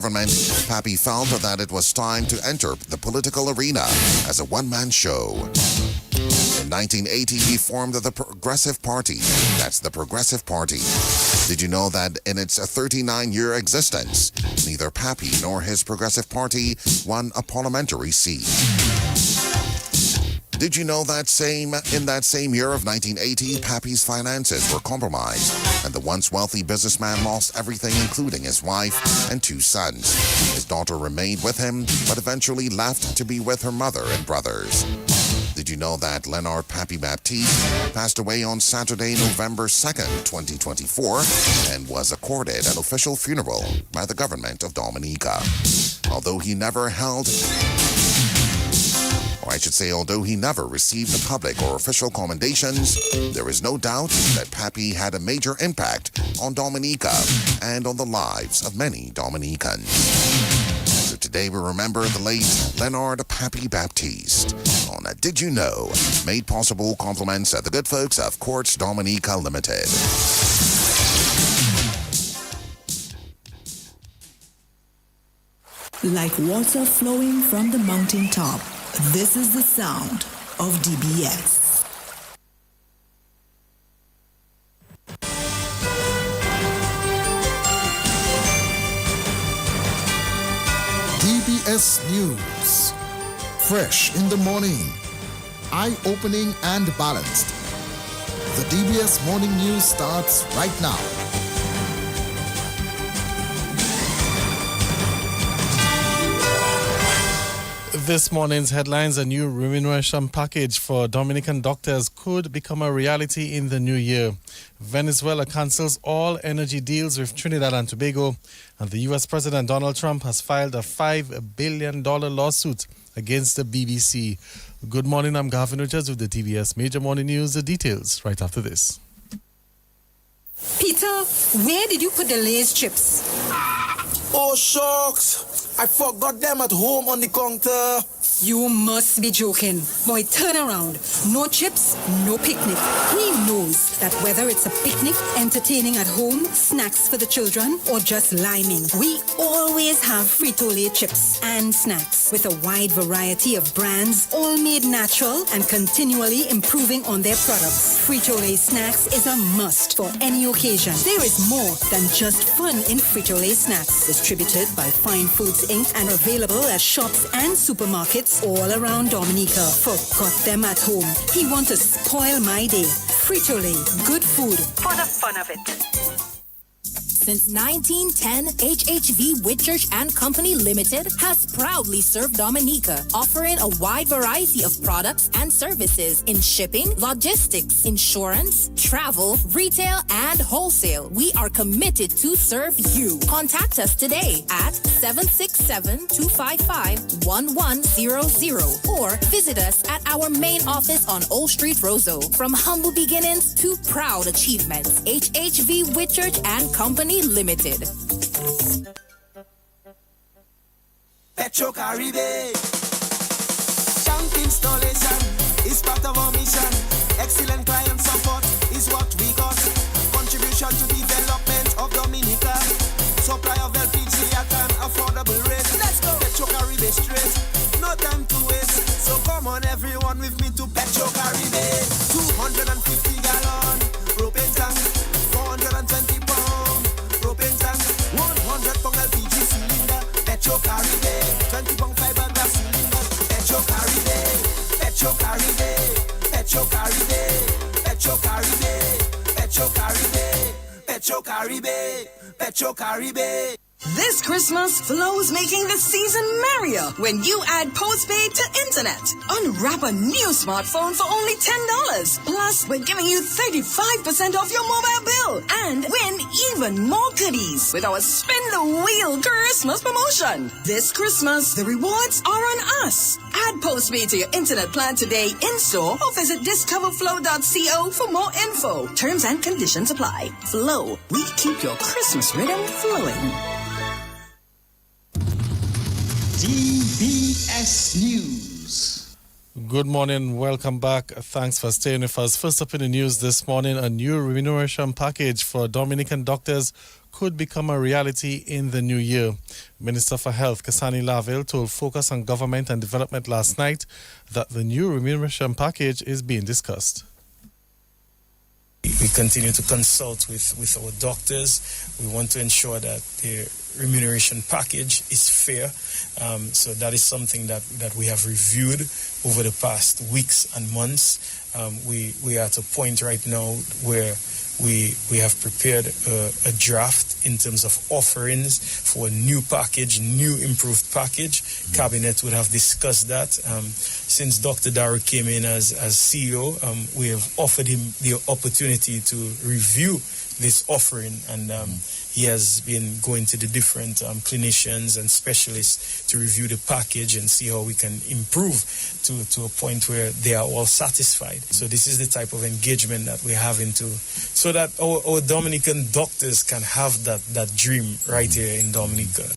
Government, Pappy felt that it was time to enter the political arena as a one-man show. In 1980, he formed the Progressive Party. That's the Progressive Party. Did you know that in its 39-year existence, neither Pappy nor his Progressive Party won a parliamentary seat? Did you know that in that same year of 1980, Pappy's finances were compromised, and the once wealthy businessman lost everything, including his wife and 2 sons. His daughter remained with him, but eventually left to be with her mother and brothers. Did you know that Leonard Pappy Baptiste passed away on Saturday, November 2nd, 2024, and was accorded an official funeral by the government of Dominica? Although he never received the public or official commendations, there is no doubt that Pappy had a major impact on Dominica and on the lives of many Dominicans. So today we remember the late Leonard Pappy Baptiste on Did You Know? Made possible compliments of the good folks of Courts Dominica Limited. Like water flowing from the mountaintop, this is the sound of DBS. DBS News. Fresh in the morning. Eye-opening and balanced. The DBS Morning News starts right now. This morning's headlines: a new remuneration package for Dominican doctors could become a reality in the new year. Venezuela cancels all energy deals with Trinidad and Tobago, and the U.S. President Donald Trump has filed a $5 billion lawsuit against the BBC. Good morning, I'm Gavin Richards with the TBS Major Morning News. The details right after this. Peter, where did you put the Lay's chips? Oh, shucks. I forgot them at home on the counter. You must be joking. Boy, turn around. No chips, no picnic. He knows that whether it's a picnic, entertaining at home, snacks for the children, or just liming, we always have Frito-Lay chips and snacks with a wide variety of brands, all made natural and continually improving on their products. Frito-Lay snacks is a must for any occasion. There is more than just fun in Frito-Lay snacks. Distributed by Fine Foods Inc. and available at shops and supermarkets all around Dominica. Forgot them at home. He want to spoil my day. Frito-Lay, good food for the fun of it. Since 1910, HHV Whitchurch and Company Limited has proudly served Dominica, offering a wide variety of products and services in shipping, logistics, insurance, travel, retail, and wholesale. We are committed to serve you. Contact us today at 767-255-1100 or visit us at our main office on Old Street, Roseau. From humble beginnings to proud achievements, HHV Whitchurch and Company Limited. Petro Caribe. Tank installation is part of our mission. Excellent client support is what we got. Contribution to development of Dominica. Supply of LPG at an affordable rate. Let's go. Petro Caribe straight. No time to waste. So come on everyone with me to Petro Caribe. 250 gallon propane tank. 420 pound propane tank. 100 pound LPG cylinder. Petro Caribe. 20 pound fiberglass cylinder. Petro Caribe. Petro Caribe. Petro Caribe. Petro Caribe. Petro Caribe. Petro Caribe. Petro Caribe. This Christmas, Flow's making the season merrier when you add postpaid to internet. Unwrap a new smartphone for only $10. Plus, we're giving you 35% off your mobile bill and win even more goodies with our Spin the Wheel Christmas promotion. This Christmas, the rewards are on us. Add postpaid to your internet plan today in-store or visit discoverflow.co for more info. Terms and conditions apply. Flow, we keep your Christmas rhythm flowing. DBS News. Good morning, welcome back. Thanks for staying with us. First up in the news this morning, a new remuneration package for Dominican doctors could become a reality in the new year. Minister for Health, Kasani Laville, told Focus on Government and Development last night that the new remuneration package is being discussed. We continue to consult with our doctors. We want to ensure that the remuneration package is fair. So that is something that we have reviewed over the past weeks and months. We are at a point right now where we have prepared a draft in terms of offerings for a new package, new improved package. Cabinet would have discussed that. Since Dr. Darrow came in as CEO, we have offered him the opportunity to review this offering, and he has been going to the different clinicians and specialists to review the package and see how we can improve to a point where they are all satisfied. So this is the type of engagement that we have into, so that our Dominican doctors can have that dream right here in Dominica.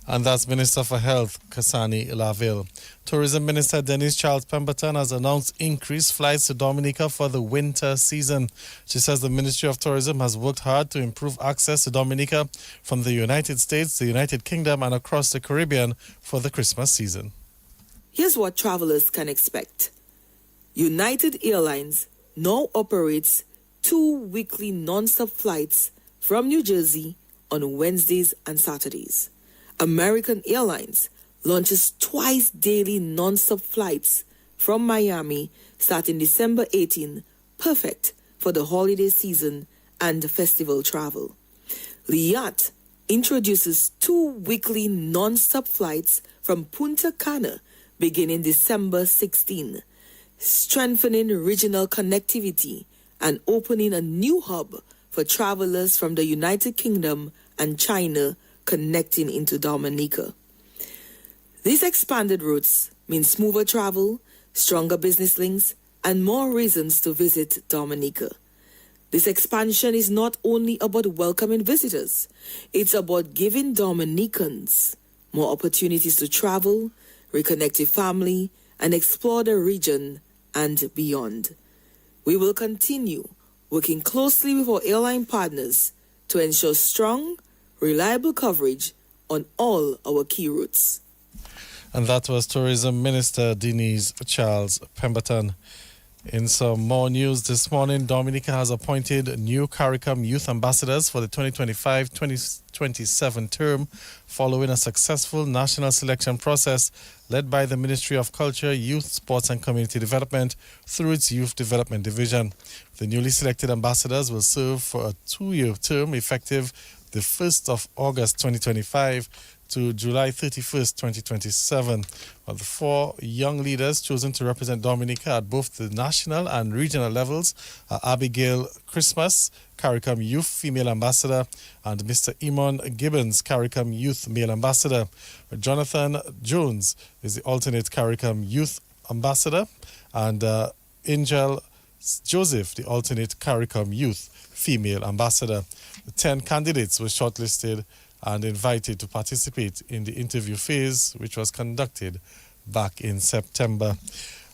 And that's Minister for Health, Kasani Laville. Tourism Minister Denise Charles Pemberton has announced increased flights to Dominica for the winter season. She says the Ministry of Tourism has worked hard to improve access to Dominica from the United States, the United Kingdom, and across the Caribbean for the Christmas season. Here's what travelers can expect. United Airlines now operates 2 weekly non-stop flights from New Jersey on Wednesdays and Saturdays. American Airlines launches twice daily non-stop flights from Miami starting December 18, perfect for the holiday season and festival travel. Liat introduces 2 weekly non-stop flights from Punta Cana beginning December 16, strengthening regional connectivity and opening a new hub for travelers from the United Kingdom and China connecting into Dominica. These expanded routes mean smoother travel, stronger business links, and more reasons to visit Dominica. This expansion is not only about welcoming visitors, it's about giving Dominicans more opportunities to travel, reconnect with family, and explore the region and beyond. We will continue working closely with our airline partners to ensure strong, reliable coverage on all our key routes. And that was Tourism Minister Denise Charles Pemberton. In some more news this morning, Dominica has appointed new CARICOM youth ambassadors for the 2025-2027 term following a successful national selection process led by the Ministry of Culture, Youth, Sports and Community Development through its Youth Development Division. The newly selected ambassadors will serve for a 2-year term effective the 1st of August 2025 to July 31st, 2027. Well, the 4 young leaders chosen to represent Dominica at both the national and regional levels are Abigail Christmas, CARICOM Youth Female Ambassador, and Mr. Imon Gibbons, CARICOM Youth Male Ambassador. Jonathan Jones is the alternate CARICOM Youth Ambassador, and Angel Joseph, the alternate CARICOM Youth Female Ambassador. The 10 candidates were shortlisted and invited to participate in the interview phase, which was conducted back in September.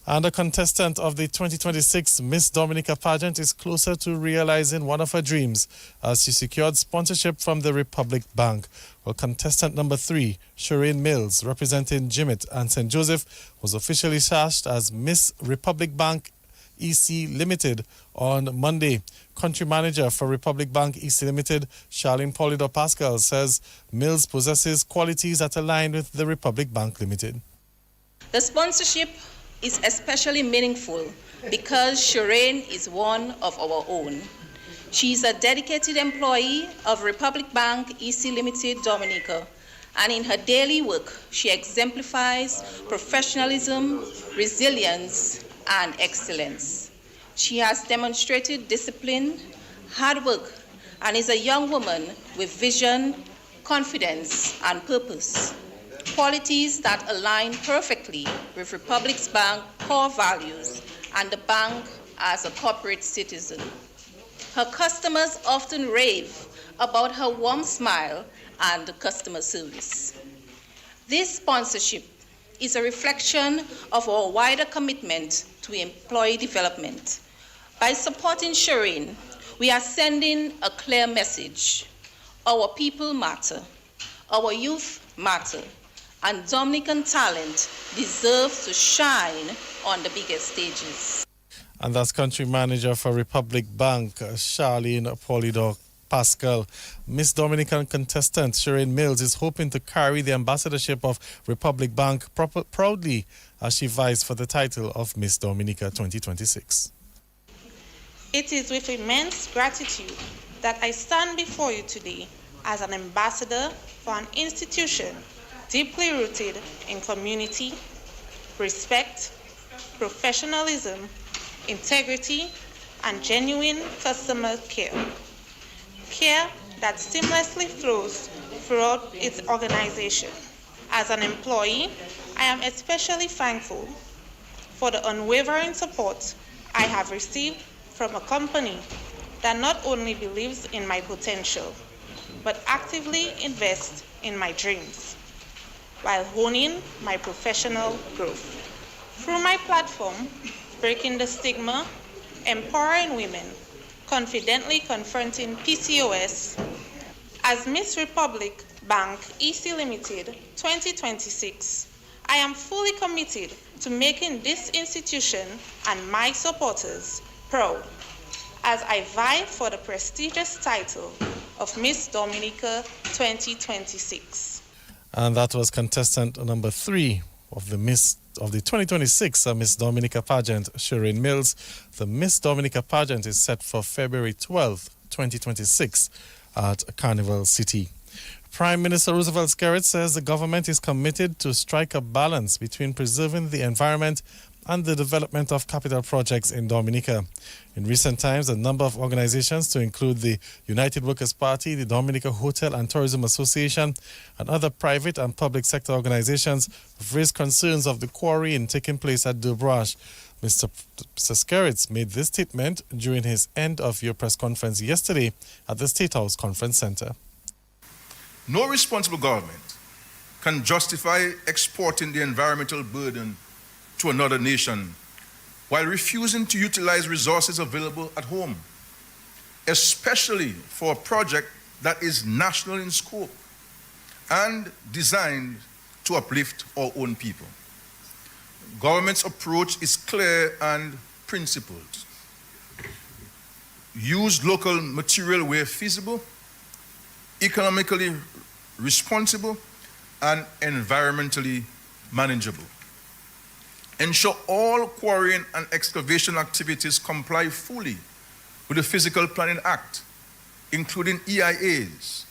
And a contestant of the 2026 Miss Dominica pageant is closer to realizing one of her dreams as she secured sponsorship from the Republic Bank. Well, contestant number 3, Shireen Mills, representing Jimmet and St. Joseph, was officially charged as Miss Republic Bank EC Limited on Monday. Country manager for Republic Bank EC Limited, Charlene Polidor Pascal, says Mills possesses qualities that align with the Republic Bank Limited. The sponsorship is especially meaningful because Shireen is one of our own. She is a dedicated employee of Republic Bank EC Limited Dominica, and in her daily work, she exemplifies professionalism, resilience, and excellence. She has demonstrated discipline, hard work, and is a young woman with vision, confidence, and purpose. Qualities that align perfectly with Republic Bank's core values and the bank as a corporate citizen. Her customers often rave about her warm smile and customer service. This sponsorship is a reflection of our wider commitment to employee development. By supporting Shireen, We are sending a clear message. Our people matter. Our youth matter. And Dominican talent deserves to shine on the biggest stages. And that's Country Manager for Republic Bank, Charlene Polidor Pascal. Miss Dominican contestant Shireen Mills is hoping to carry the ambassadorship of Republic Bank proudly as she vies for the title of Miss Dominica 2026. It is with immense gratitude that I stand before you today as an ambassador for an institution deeply rooted in community, respect, professionalism, integrity, and genuine customer care. Care that seamlessly flows throughout its organization. As an employee, I am especially thankful for the unwavering support I have received from a company that not only believes in my potential, but actively invests in my dreams while honing my professional growth. Through my platform, Breaking the Stigma, Empowering Women, Confidently Confronting PCOS, as Miss Republic Bank EC Limited 2026, I am fully committed to making this institution and my supporters proud as I vie for the prestigious title of Miss Dominica 2026. And that was contestant number 3 of the 2026 Miss Dominica pageant, Shireen Mills. The Miss Dominica pageant is set for February 12th, 2026 at Carnival City. Prime Minister Roosevelt Skerrit says the government is committed to strike a balance between preserving the environment and the development of capital projects in Dominica. In recent times, a number of organizations, to include the United Workers' Party, the Dominica Hotel and Tourism Association, and other private and public sector organizations, have raised concerns of the quarrying taking place at Dubrash. Mr. Skerrit made this statement during his end-of-year press conference yesterday at the State House Conference Center. No responsible government can justify exporting the environmental burden to another nation while refusing to utilize resources available at home, especially for a project that is national in scope and designed to uplift our own people. Government's approach is clear and principled. Use local material where feasible, economically responsible, and environmentally manageable. Ensure all quarrying and excavation activities comply fully with the Physical Planning Act, including EIAs,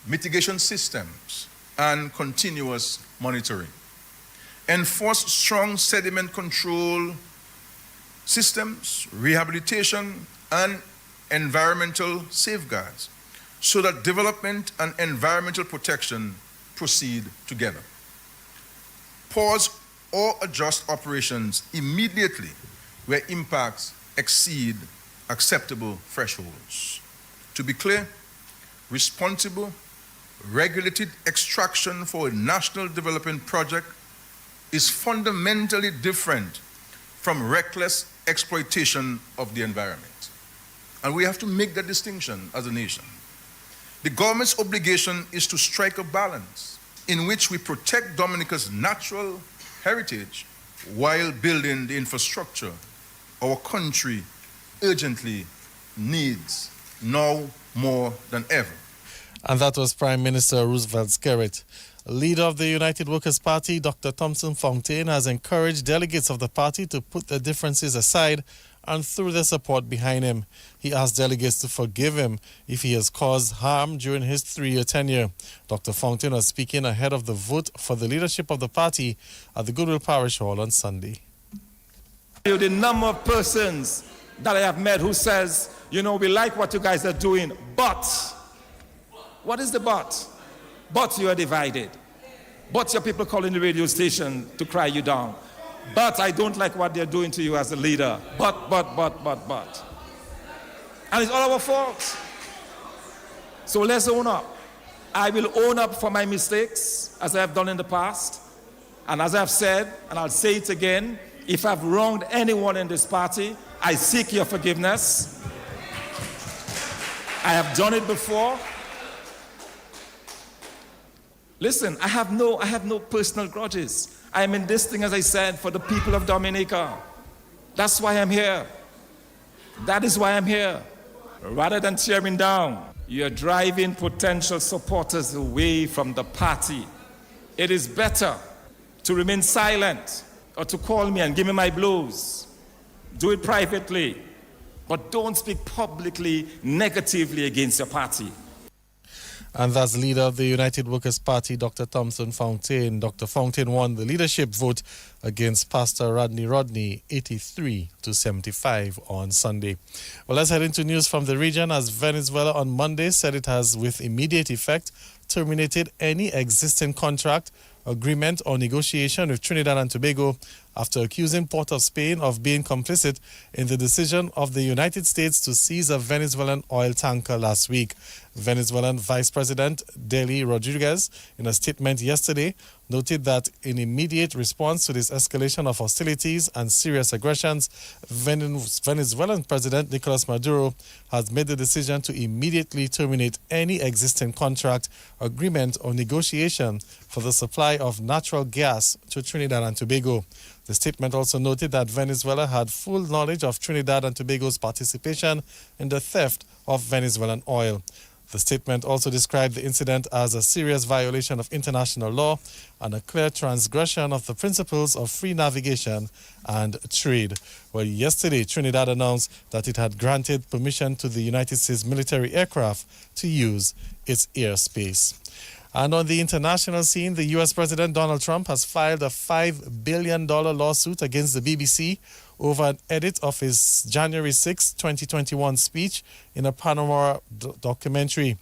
mitigation systems, and continuous monitoring. Enforce strong sediment control systems, rehabilitation, and environmental safeguards so that development and environmental protection proceed together. Pause or adjust operations immediately where impacts exceed acceptable thresholds. To be clear, responsible, regulated extraction for a national development project is fundamentally different from reckless exploitation of the environment. And we have to make that distinction as a nation. The government's obligation is to strike a balance in which we protect Dominica's natural heritage while building the infrastructure our country urgently needs now more than ever. And that was Prime Minister Roosevelt Skerrit. Leader of the United Workers' Party, Dr. Thompson Fontaine, has encouraged delegates of the party to put their differences aside and throw their support behind him. He asked delegates to forgive him if he has caused harm during his 3-year tenure. Dr. Fontaine was speaking ahead of the vote for the leadership of the party at the Goodwill Parish Hall on Sunday. The number of persons that I have met who says, we like what you guys are doing, but, what is the but? But you are divided. But your people calling the radio station to cry you down. But I don't like what they're doing to you as a leader. But. And it's all our fault. So let's own up. I will own up for my mistakes, as I have done in the past. And as I've said, and I'll say it again, if I've wronged anyone in this party, I seek your forgiveness. I have done it before. Listen, I have no personal grudges. I am in this thing, as I said, for the people of Dominica. That's why I'm here. That is why I'm here. Rather than tearing down, you're driving potential supporters away from the party. It is better to remain silent or to call me and give me my blues. Do it privately, but don't speak publicly negatively against your party. And that's leader of the United Workers' Party, Dr. Thompson Fountain. Dr. Fountain won the leadership vote against Pastor Rodney, 83 to 75 on Sunday. Well, let's head into news from the region, as Venezuela on Monday said it has, with immediate effect, terminated any existing contract, agreement or negotiation with Trinidad and Tobago after accusing Port of Spain of being complicit in the decision of the United States to seize a Venezuelan oil tanker last week. Venezuelan Vice President Delcy Rodriguez, in a statement yesterday, noted that in immediate response to this escalation of hostilities and serious aggressions, Venezuelan President Nicolas Maduro has made the decision to immediately terminate any existing contract, agreement or negotiation for the supply of natural gas to Trinidad and Tobago. The statement also noted that Venezuela had full knowledge of Trinidad and Tobago's participation in the theft of Venezuelan oil. The statement also described the incident as a serious violation of international law and a clear transgression of the principles of free navigation and trade. Well, yesterday, Trinidad announced that it had granted permission to the United States military aircraft to use its airspace. And on the international scene, the U.S. President Donald Trump has filed a $5 billion lawsuit against the BBC over an edit of his January 6, 2021 speech in a Panorama documentary.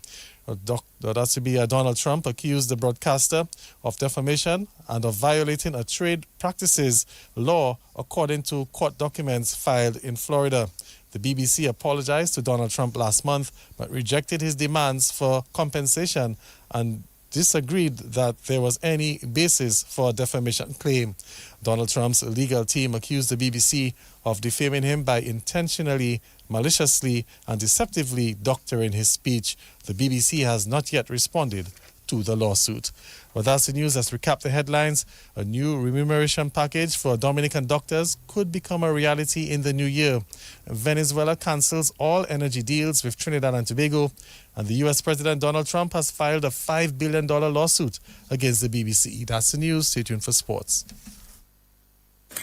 That's to be Donald Trump accused the broadcaster of defamation and of violating a trade practices law, according to court documents filed in Florida. The BBC apologized to Donald Trump last month, but rejected his demands for compensation and disagreed that there was any basis for a defamation claim. Donald Trump's legal team accused the BBC of defaming him by intentionally, maliciously, and deceptively doctoring his speech. The BBC has not yet responded to the lawsuit. Well, that's the news. Let's recap the headlines. A new remuneration package for Dominican doctors could become a reality in the new year. Venezuela cancels all energy deals with Trinidad and Tobago. And the U.S. President Donald Trump has filed a $5 billion lawsuit against the BBC. That's the news. Stay tuned for sports.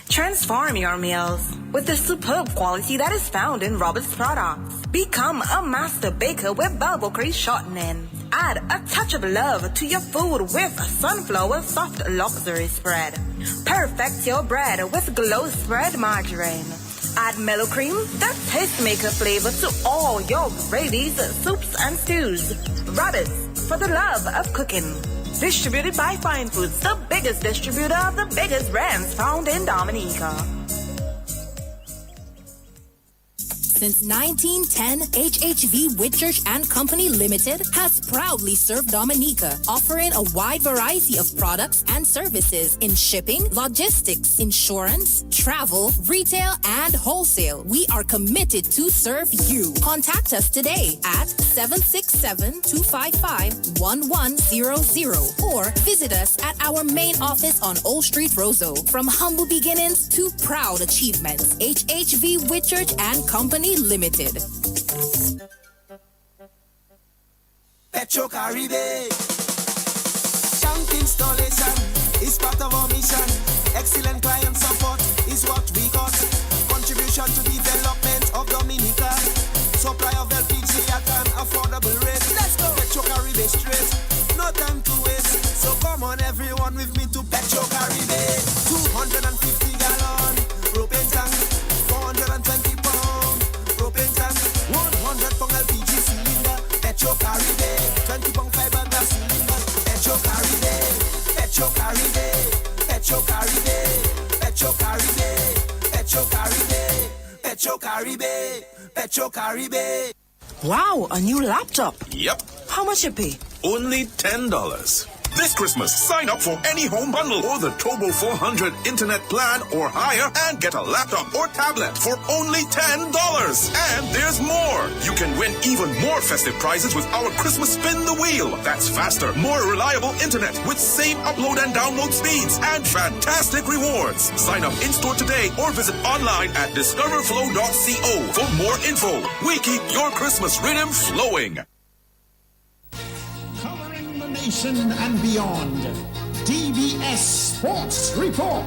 Transform your meals with the superb quality that is found in Robert's products. Become a master baker with bubble crease shortening. Add a touch of love to your food with sunflower soft luxury spread. Perfect your bread with glow spread margarine. Add mellow cream, that tastemaker flavor to all your gravies, soups, and stews. Robert's, for the love of cooking. Distributed by Fine Foods, the biggest distributor of the biggest brands found in Dominica. Since 1910, HHV Whitchurch and Company Limited has proudly served Dominica, offering a wide variety of products and services in shipping, logistics, insurance, travel, retail, and wholesale. We are committed to serve you. Contact us today at 767-255-1100 or visit us at our main office on Old Street, Roseau. From humble beginnings to proud achievements, HHV Whitchurch and Company Limited. Petro Caribe. Tank installation is part of our mission. Excellent client support is what we got. Contribution to development of Dominica. Supply of LPG at an affordable rate. Let's go. Petro Caribe straight. No time to waste. So come on everyone with me to Petro Caribe. 250 gallon propane tank. 420 pound propane tank. 100 pound LPG cylinder. Petro Caribe. 20 pound fiberglass cylinder. Petro Caribe. Petro Caribe. Petro Caribe. Petro Caribe. Petro Caribe. Petro Caribe. Petro Caribe. Wow, a new laptop. Yep. How much you pay? Only $10. this Christmas. Sign up for any home bundle or the Turbo 400 internet plan or higher and get a laptop or tablet for only $10. And there's more. You can win even more festive prizes with our Christmas Spin the Wheel. That's faster, more reliable internet with same upload and download speeds and fantastic rewards. Sign up in-store today or visit online at discoverflow.co for more info. We keep your Christmas rhythm flowing. Covering the nation and beyond, DBS Sports Report.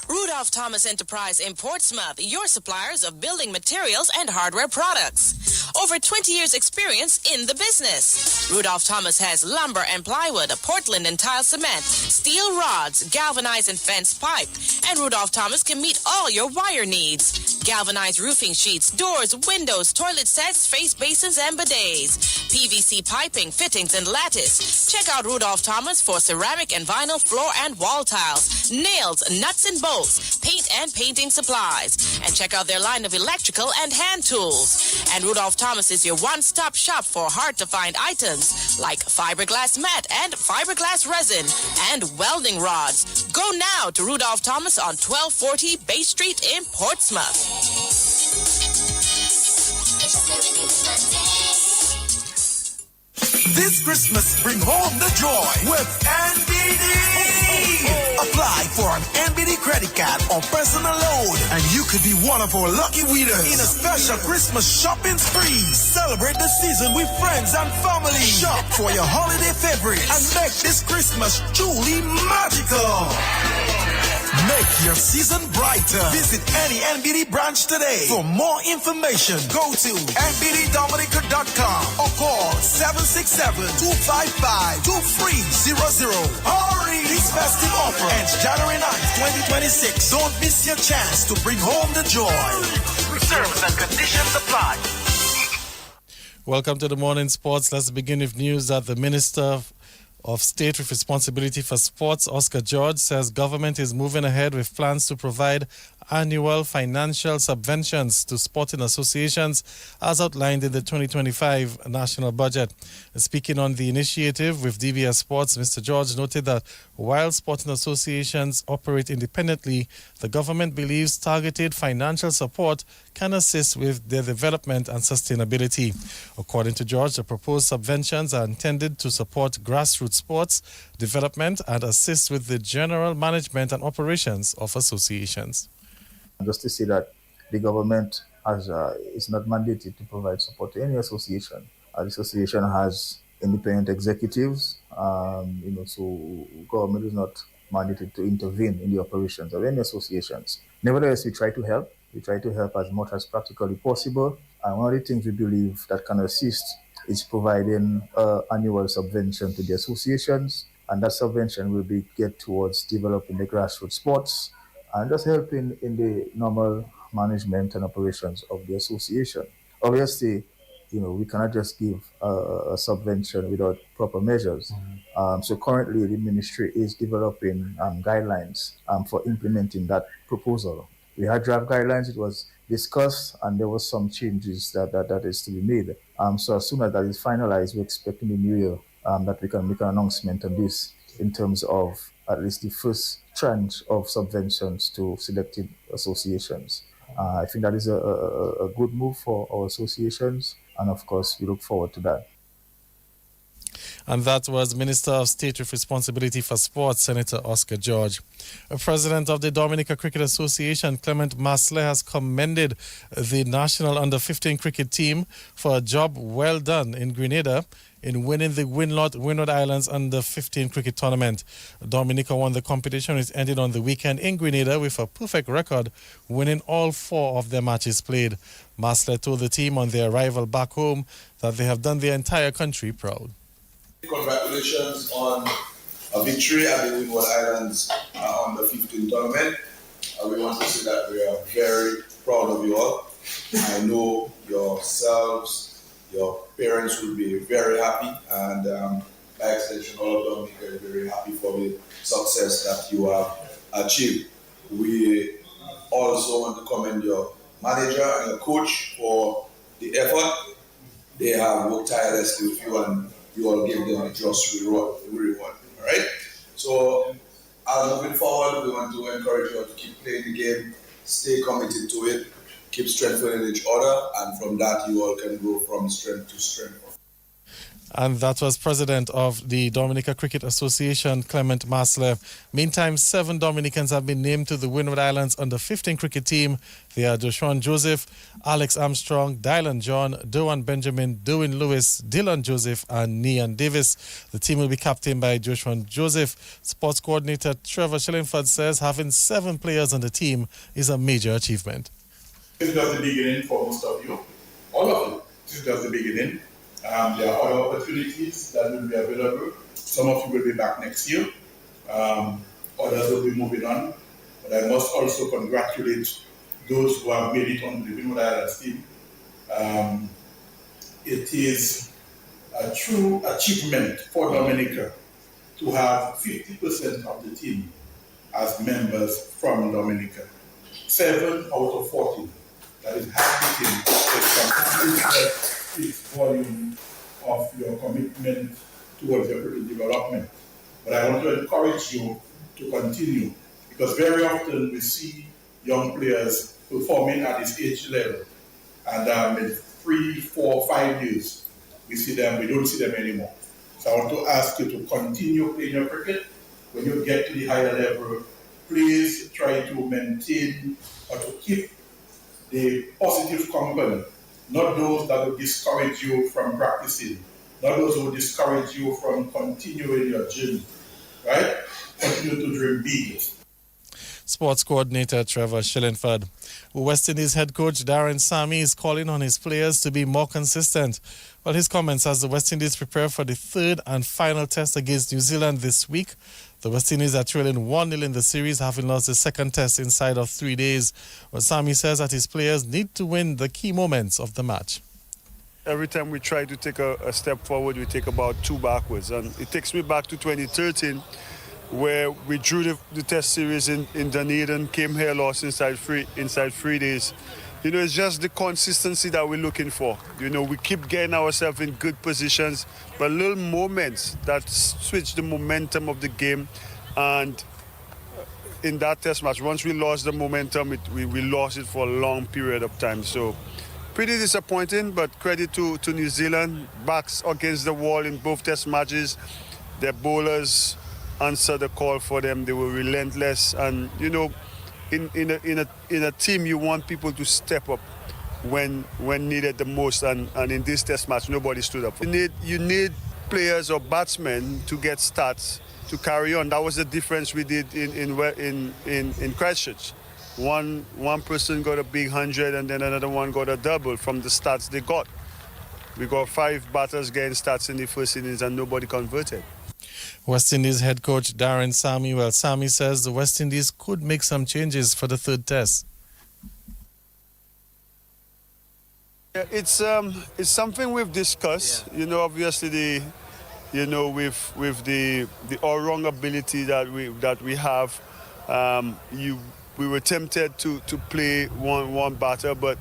Rudolph Thomas Enterprise in Portsmouth, your suppliers of building materials and hardware products. Over 20 years experience in the business. Rudolph Thomas has lumber and plywood, Portland and tile cement, steel rods, galvanized and fenced pipe. And Rudolph Thomas can meet all your wire needs. Galvanized roofing sheets, doors, windows, toilet sets, face basins and bidets. PVC piping, fittings and lattice. Check out Rudolph Thomas for ceramic and vinyl floor and wall tiles, nails, nuts and bolts, paint and painting supplies. And check out their line of electrical and hand tools. And Rudolph Thomas is your one-stop shop for hard-to-find items like fiberglass mat and fiberglass resin and welding rods. Go now to Rudolph Thomas on 1240 Bay Street in Portsmouth. This Christmas, bring home the joy with NBD. Apply for an NBD credit card or personal loan, and you could be one of our lucky winners in a special Christmas shopping spree. Celebrate the season with friends and family. Shop for your holiday favorites and make this Christmas truly magical. Make your season brighter. Visit any NBD branch today. For more information, go to nbddominica.com or call 767-255-2300. Hurry! This festive offer ends January 9th, 2026. Don't miss your chance to bring home the joy. Terms and conditions apply. Welcome to the Morning Sports. Let's begin with news that the Minister of State with Responsibility for Sports, Oscar George, says government is moving ahead with plans to provide annual financial subventions to sporting associations as outlined in the 2025 national budget. Speaking on the initiative with DBS Sports, Mr. George noted that while sporting associations operate independently, the government believes targeted financial support can assist with their development and sustainability. According to George, the proposed subventions are intended to support grassroots sports development and assist with the general management and operations of associations. Just to say that the government is not mandated to provide support to any association. The association has independent executives, so government is not mandated to intervene in the operations of any associations. Nevertheless, we try to help. We try to help as much as practically possible. And one of the things we believe that can assist is providing annual subvention to the associations, and that subvention will be geared towards developing the grassroots sports and just helping in the normal management and operations of the association. Obviously, we cannot just give a subvention without proper measures. So currently, the ministry is developing guidelines for implementing that proposal. We had draft guidelines, it was discussed, and there was some changes that is to be made. So as soon as that is finalized, we expect in the new year that we can make an announcement on this in terms of at least the first tranche of subventions to selected associations. I think that is a good move for our associations, and of course, we look forward to that. And that was Minister of State with Responsibility for Sports, Senator Oscar George. The President of the Dominica Cricket Association, Clement Masler, has commended the national under-15 cricket team for a job well done in Grenada in winning the Windward Islands under-15 cricket tournament. Dominica won the competition, which ended on the weekend in Grenada with a perfect record, winning all 4 of their matches played. Masler told the team on their arrival back home that they have done their entire country proud. Congratulations on a victory at the Windward Islands under-15 tournament. We want to say that we are very proud of you all. I know yourselves, your parents will be very happy, and by extension, all of Dominica is very happy for the success that you have achieved. We also want to commend your manager and your coach for the effort. They have worked tirelessly with you, and you all give them a just reward. All right? So, as moving forward, we want to encourage you all to keep playing the game, stay committed to it, keep strengthening each other, and from that, you all can go from strength to strength. And that was President of the Dominica Cricket Association, Clement Masler. Meantime, 7 Dominicans have been named to the Windward Islands under-15 cricket team. They are Joshuan Joseph, Alex Armstrong, Dylan John, Doan Benjamin, Derwin Lewis, Dylan Joseph, and Nian Davis. The team will be captained by Joshuan Joseph. Sports coordinator Trevor Shillingford says having 7 players on the team is a major achievement. This is just the beginning for most of you. All of you. This is just the beginning. There are other opportunities that will be available. Some of you will be back next year. Others will be moving on. But I must also congratulate those who have made it on the Windward Islands team. It is a true achievement for Dominica to have 50% of the team as members from Dominica. 7 out of 14. That is half the team. It's volume of your commitment towards your cricket development. But I want to encourage you to continue, because very often we see young players performing at this age level, and in 3, 4, 5 years, we don't see them anymore. So I want to ask you to continue playing your cricket. When you get to the higher level, please try to maintain or to keep the positive company. Not those that will discourage you from practicing, not those who will discourage you from continuing your journey, right? Continue to dream big. Sports coordinator Trevor Shillingford. West Indies head coach Darren Sammy is calling on his players to be more consistent. Well, his comments as the West Indies prepare for the 3rd and final test against New Zealand this week. The West Indies are trailing 1-0 in the series, having lost the 2nd test inside of 3 days. Well, Sammy says that his players need to win the key moments of the match. Every time we try to take a step forward, we take about 2 backwards. And it takes me back to 2013, where we drew the test series in Dunedin, came here, lost inside 3 days. You know, it's just the consistency that we're looking for. You know, we keep getting ourselves in good positions, but little moments that switch the momentum of the game. And in that test match, once we lost the momentum, we lost it for a long period of time. So pretty disappointing, but credit to New Zealand. Backs against the wall in both test matches. Their bowlers answered the call for them. They were relentless. And, you know, in a team, you want people to step up when needed the most. And in this test match, nobody stood up. You need players or batsmen to get starts to carry on. That was the difference we did in Christchurch. One person got a big 100 and then another one got a double from the starts they got. We got 5 batters getting starts in the first innings and nobody converted. West Indies head coach Darren Sammy. Well, Sammy says the West Indies could make some changes for the 3rd test. It's something we've discussed. You know, obviously with the all-round ability that we have, we were tempted to play one batter, but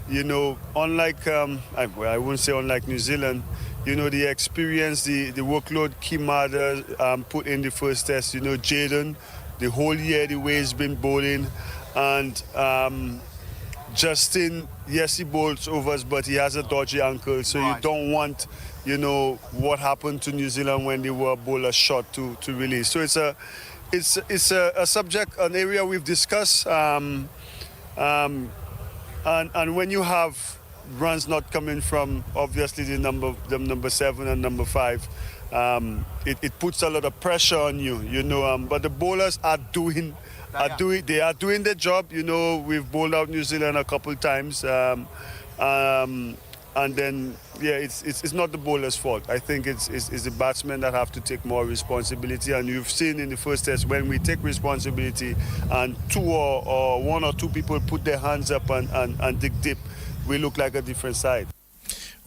you know, unlike I wouldn't say unlike New Zealand, you know, the experience, the workload Kimada put in the first test, you know, Jaden, the whole year the way he's been bowling, and Justin, yes, he bowls overs, but he has a dodgy ankle, so you don't want, you know, what happened to New Zealand when they were bowler shot to release. So it's a subject, an area we've discussed, and when you have runs not coming from obviously the number 7 and number 5, it puts a lot of pressure on you, you know. But the bowlers are doing their job. You know, we've bowled out New Zealand a couple times, and then it's not the bowler's fault. I think it's the batsmen that have to take more responsibility. And you've seen in the first test when we take responsibility and 2 or 1 or 2 people put their hands up and dig deep, we look like a different side.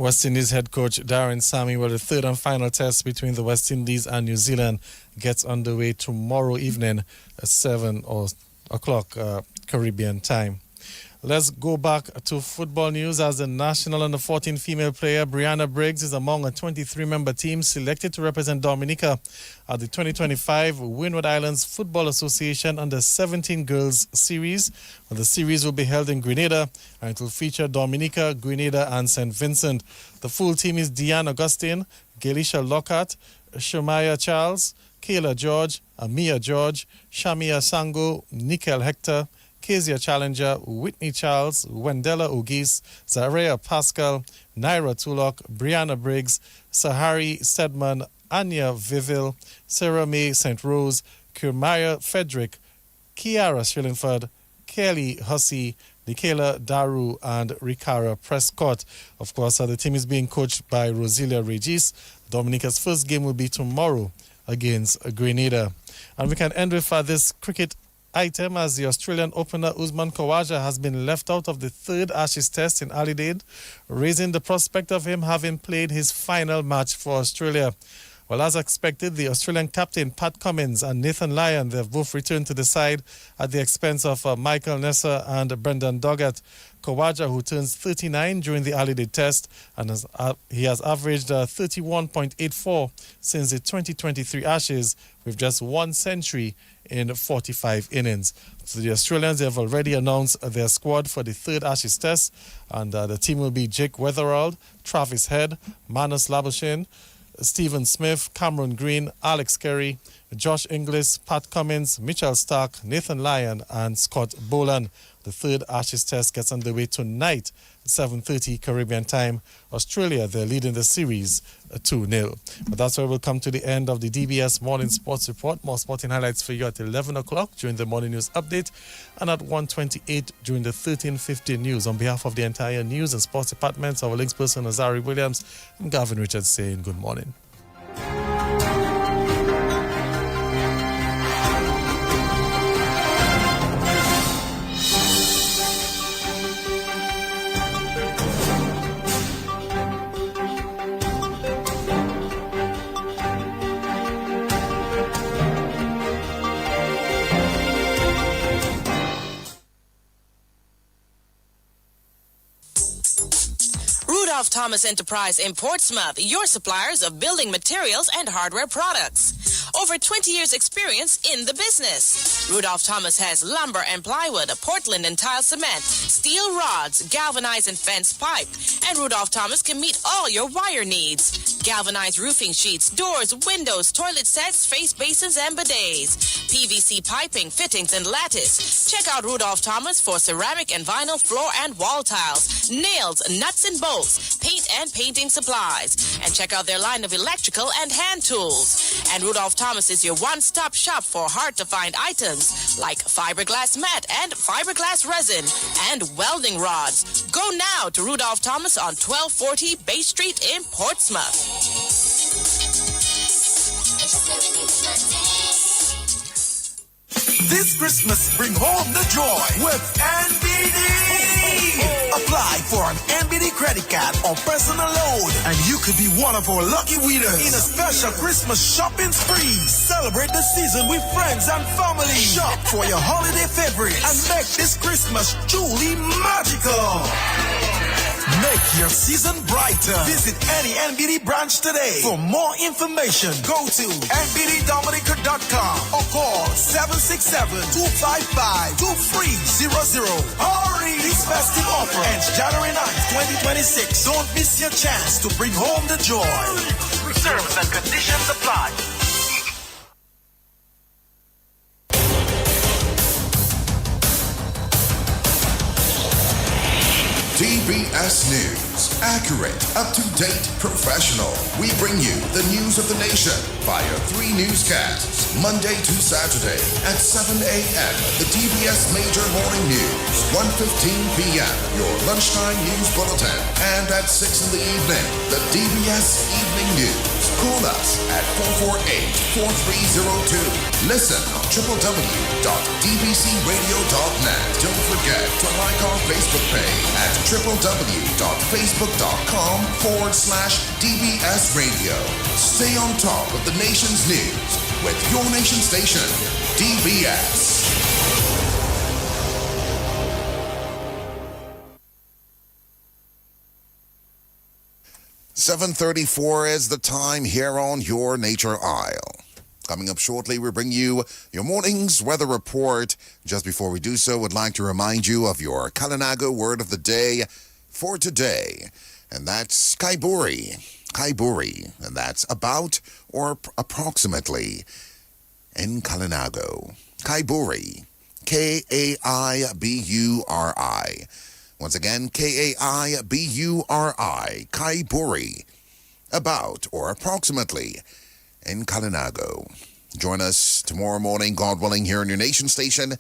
West Indies head coach Darren Sammy, the third and final test between the West Indies and New Zealand gets underway tomorrow evening at 7 o'clock Caribbean time. Let's go back to football news as the national under-14 female player Brianna Briggs is among a 23-member team selected to represent Dominica at the 2025 Windward Islands Football Association Under-17 Girls Series. The series will be held in Grenada and it will feature Dominica, Grenada and St. Vincent. The full team is Deanne Augustine, Galisha Lockhart, Shemaya Charles, Kayla George, Amia George, Shamia Sango, Nickel Hector, Kezia Challenger, Whitney Charles, Wendella Ugis, Zaria Pascal, Naira Tulok, Brianna Briggs, Sahari Stedman, Anya Vivil, Sarah May St. Rose, Kirmaya Frederick, Kiara Shillingford, Kelly Hussey, Nikela Daru, and Rikara Prescott. Of course, the team is being coached by Rosilia Regis. Dominica's first game will be tomorrow against Grenada. And we can end with this cricket item as the Australian opener Usman Khawaja has been left out of the third Ashes test in Adelaide, raising the prospect of him having played his final match for Australia. Well, as expected, the Australian captain Pat Cummins and Nathan Lyon, they have both returned to the side at the expense of Michael Nesser and Brendan Doggett. Khawaja, who turns 39 during the Adelaide test, and he has averaged 31.84 since the 2023 Ashes, with just one century in 45 innings. So the Australians have already announced their squad for the third Ashes test, and the team will be Jake Weatherald, Travis Head, Manus Labuschagne, Stephen Smith, Cameron Green, Alex Carey, Josh Inglis, Pat Cummins, Mitchell Stark, Nathan Lyon and Scott Boland. The third Ashes test gets underway tonight, 7:30 Caribbean time. Australia, they're leading the series 2-0. But that's where we'll come to the end of the DBS Morning Sports Report. More sporting highlights for you at 11 o'clock during the morning news update and at 1:28 during the 13:15 news. On behalf of the entire news and sports departments, our links person Azari Williams and Gavin Richards saying good morning. Thomas Enterprise in Portsmouth, your suppliers of building materials and hardware products. Over 20 years experience in the business. Rudolph Thomas has lumber and plywood, Portland and tile cement, steel rods, galvanized and fence pipe, and Rudolph Thomas can meet all your wire needs. Galvanized roofing sheets, doors, windows, toilet sets, face basins, and bidets. PVC piping, fittings, and lattice. Check out Rudolph Thomas for ceramic and vinyl floor and wall tiles, nails, nuts and bolts, paint and painting supplies. And check out their line of electrical and hand tools. And Rudolph Thomas is your one-stop shop for hard-to-find items like fiberglass mat and fiberglass resin and welding rods. Go now to Rudolph Thomas on 1240 Bay Street in Portsmouth. This Christmas, bring home the joy with NBD. Apply for an NBD credit card or personal loan, and you could be one of our lucky winners in a special Christmas shopping spree. Celebrate the season with friends and family. Shop for your holiday favorites and make this Christmas truly magical. Make your season brighter. Visit any NBD branch today. For more information, go to nbddominica.com or call 767-255-2300. Hurry! This festive offer ends January 9th, 2026. Don't miss your chance to bring home the joy. Terms and conditions apply. DBS News. Accurate, up-to-date, professional. We bring you the news of the nation via 3 newscasts, Monday to Saturday at 7 a.m. The DBS Major Morning News, 1:15 p.m. Your lunchtime news bulletin, and at 6 in the evening, the DBS Evening News. Call us at 448-4302. Listen on www.dbcradio.net. Don't forget to like our Facebook page at www.facebook.com/DBS Radio. Stay on top of the nation's news with your nation station, DBS. .34 is the time here on Your Nature Isle. Coming up shortly, we bring you your morning's weather report. Just before we do so, would like to remind you of your Kalinago word of the day for today. And that's Kaiburi. Kaiburi. And that's about or approximately in Kalinago. Kaiburi. Kaiburi. Once again, Kaiburi. Kaiburi. About or approximately in Kalinago. Join us tomorrow morning, God willing, here on your nation station.